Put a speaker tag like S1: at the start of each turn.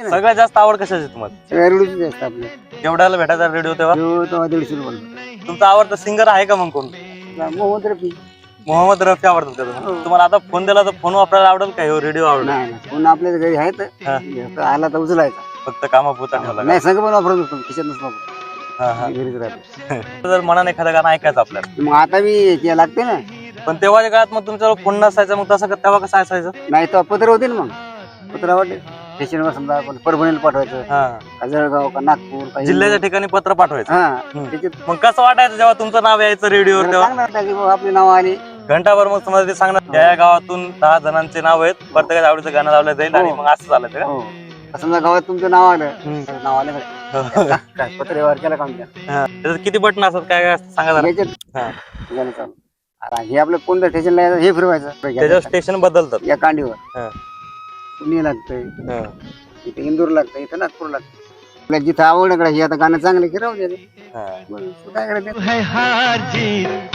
S1: सगळ्यात जास्त आवड कशाची तुम्हाला?
S2: रेडिओची जास्त आपल्या
S1: जेवढ्याला भेटायचा रेडिओ तेव्हा?
S2: तेव्हा 150 बोलतो.
S1: तुमचा आवडता सिंगर आहे का मग कोण?
S2: मोहम्मद रफी.
S1: मोहम्मद रफी आवडतात का तुम्हाला? तुम्हाला आता फोन दिला तर फोन वापरायला आवडेल का? रेडिओ आवडेल?
S2: नाही नाही कोण आपल्या घरी आहेत आला तर उचलायचा.
S1: फक्त कामापुरता ठेवला
S2: नाही सगळं पण वापरत होतो खिशात नसतो
S1: का?
S2: घरीच राहतो.
S1: जर मनाने एखादं गाणं ऐकायचं आपल्याला,
S2: मग आता मी ते लागते ना.
S1: पण तेव्हाच्या काळात मग तुमच्यावर फोन नसायचा, मग तसं तेव्हा कसं असायचं?
S2: नाही तर पत्र होते ना मग पत्रावर स्टेशनवर समजा आपण परभणीला पाठवायचं का जळगाव का नागपूर का
S1: जिल्ह्याच्या ठिकाणी पत्र पाठवायचं.
S2: त्याच्यात
S1: मग कसं वाटायचं जेव्हा तुमचं नाव यायचं रेडिओवर तेव्हा?
S2: चांगलं वाटतं की बाबा आपली नाव आली.
S1: घंटाभर मग तुम्हाला ते सांगणार या गावातून 10 जणांचे नाव आहेत, प्रत्येकाच्या आवडीचं गाणं लावलं जाईल आणि मग असं झालं का?
S2: हो समजा गावात तुमचं नाव आलं नाव आलं काय पत्र व्यवहार केला का
S1: त्याच्यात किती बटन असतात काय काय सांगा जरा.
S2: झालं चालू. आता हे आपलं कोणत्या स्टेशनला यायचं हे फिरवायचं
S1: त्याच्यावर स्टेशन बदलतात.
S2: या कांडीवर पुणे लागतंय, इथे इंदूर लागतं, इथं नागपूर लागतं. आपल्याला जिथं आवड हे आता गाणं चांगलं की राहू दे. काय करायचं